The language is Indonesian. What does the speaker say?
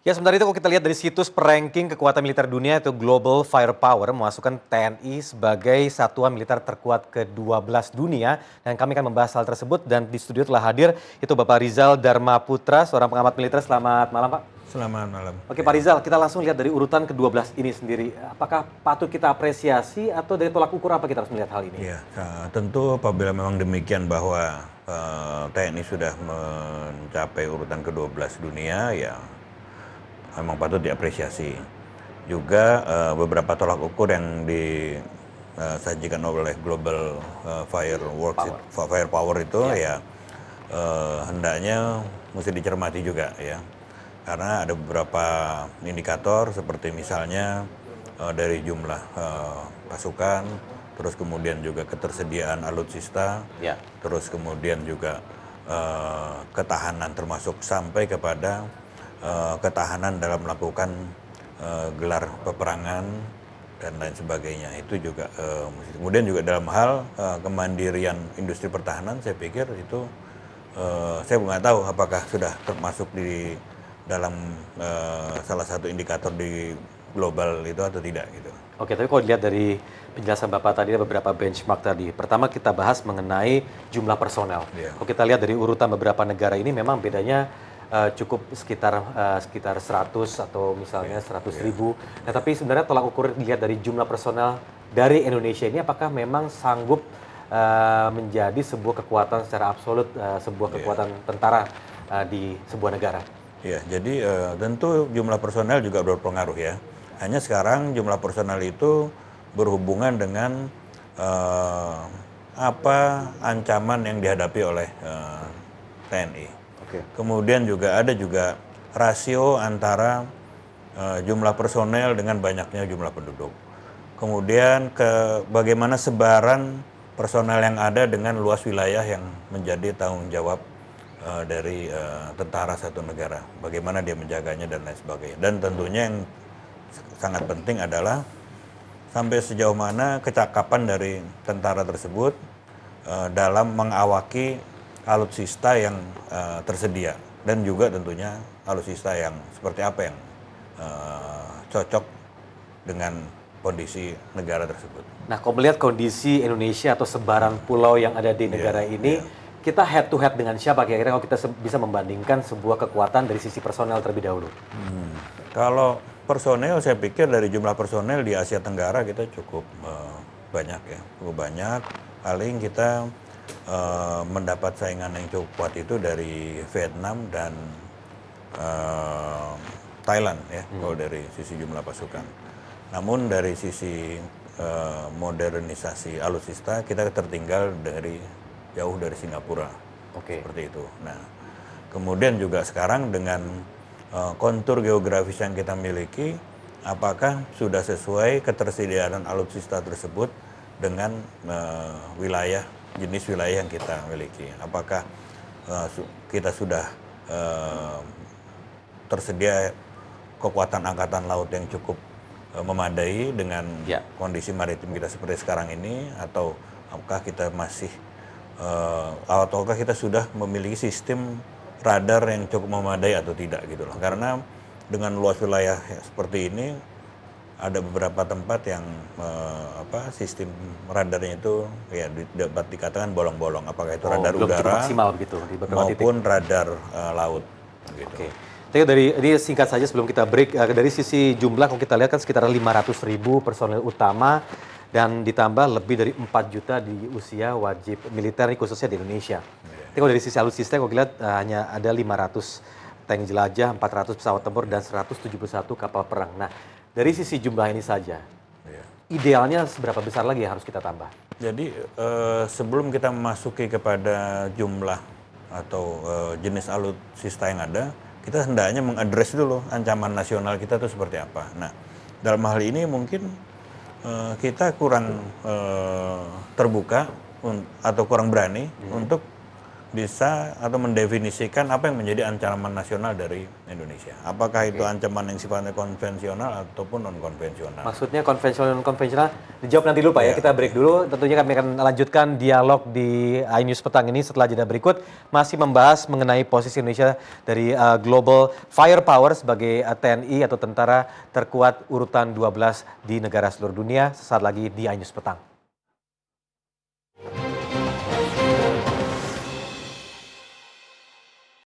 Ya, sementara itu kalau kita lihat dari situs ranking kekuatan militer dunia itu Global Firepower memasukkan TNI sebagai satuan militer terkuat ke-12 dunia dan kami akan membahas hal tersebut dan di studio telah hadir itu Bapak Rizal Dharma Putra, seorang pengamat militer. Selamat malam, Pak. Selamat malam. Oke, Pak Rizal, kita langsung lihat dari urutan ke-12 ini sendiri. Apakah patut kita apresiasi atau dari tolak ukur apa kita harus melihat hal ini? Ya, tentu apabila memang demikian bahwa TNI sudah mencapai urutan ke-12 dunia, ya memang patut diapresiasi. Juga beberapa tolak ukur yang disajikan oleh Global Firepower itu ya hendaknya mesti dicermati juga ya. Karena ada beberapa indikator seperti misalnya dari jumlah pasukan, terus kemudian juga ketersediaan alutsista, terus kemudian juga ketahanan termasuk sampai kepada ketahanan dalam melakukan gelar peperangan dan lain sebagainya. Itu juga kemudian juga dalam hal kemandirian industri pertahanan, saya pikir itu saya nggak tahu apakah sudah termasuk di dalam salah satu indikator di global itu atau tidak gitu. Oke, tapi kalau dilihat dari penjelasan Bapak tadi ada beberapa benchmark tadi. Pertama kita bahas mengenai jumlah personel. Kalau kita lihat dari urutan beberapa negara ini memang bedanya cukup sekitar 100 atau misalnya 100.000. Nah, tapi sebenarnya tolak ukur dilihat dari jumlah personel dari Indonesia ini apakah memang sanggup menjadi sebuah kekuatan secara absolut, sebuah kekuatan tentara di sebuah negara? Ya, jadi tentu jumlah personel juga berpengaruh ya. Hanya sekarang jumlah personel itu berhubungan dengan apa ancaman yang dihadapi oleh TNI. Kemudian juga ada rasio antara jumlah personel dengan banyaknya jumlah penduduk. Kemudian bagaimana sebaran personel yang ada dengan luas wilayah yang menjadi tanggung jawab dari tentara satu negara. Bagaimana dia menjaganya dan lain sebagainya. Dan tentunya yang sangat penting adalah sampai sejauh mana kecakapan dari tentara tersebut dalam mengawaki alutsista yang tersedia dan juga tentunya alutsista yang seperti apa yang cocok dengan kondisi negara tersebut. Nah, kalau melihat kondisi Indonesia atau sebaran pulau yang ada di negara ini, kita head to head dengan siapa kira-kira kalau kita bisa membandingkan sebuah kekuatan dari sisi personel terlebih dahulu? Kalau personel, saya pikir dari jumlah personel di Asia Tenggara kita cukup banyak ya, cukup banyak. Paling kita mendapat saingan yang cukup kuat itu dari Vietnam dan Thailand ya, kalau dari sisi jumlah pasukan. Namun dari sisi modernisasi alutsista kita tertinggal jauh dari Singapura, seperti itu. Nah, kemudian juga sekarang dengan kontur geografis yang kita miliki, apakah sudah sesuai ketersediaan alutsista tersebut dengan jenis wilayah yang kita miliki. Apakah kita sudah tersedia kekuatan angkatan laut yang cukup memadai dengan kondisi maritim kita seperti sekarang ini, atau apakah kita ataukah kita sudah memiliki sistem radar yang cukup memadai atau tidak gitu loh. Karena dengan luas wilayah seperti ini ada beberapa tempat yang sistem radarnya itu ya dapat dikatakan bolong-bolong, apakah itu radar udara begitu, maupun radar laut gitu. Ini singkat saja sebelum kita break, dari sisi jumlah kalau kita lihat kan sekitar 500.000 personel utama dan ditambah lebih dari 4 juta di usia wajib militer ini khususnya di Indonesia. Kalau dari sisi alutsista kalau kita lihat hanya ada 500 tank jelajah, 400 pesawat tempur dan 171 kapal perang. Nah, dari sisi jumlah ini saja, idealnya seberapa besar lagi yang harus kita tambah? Jadi sebelum kita memasuki kepada jumlah atau jenis alutsista yang ada, kita hendaknya mengadres dulu ancaman nasional kita itu seperti apa. Nah, dalam hal ini mungkin kita kurang terbuka atau kurang berani untuk bisa atau mendefinisikan apa yang menjadi ancaman nasional dari Indonesia. Apakah itu ancaman yang sifatnya konvensional ataupun non-konvensional. Maksudnya konvensional non-konvensional, dijawab nanti dulu Pak ya, kita break dulu. Tentunya kami akan lanjutkan dialog di iNews Petang ini setelah jeda berikut. Masih membahas mengenai posisi Indonesia dari Global Firepower sebagai TNI atau tentara terkuat urutan 12 di negara seluruh dunia. Sesaat lagi di iNews Petang.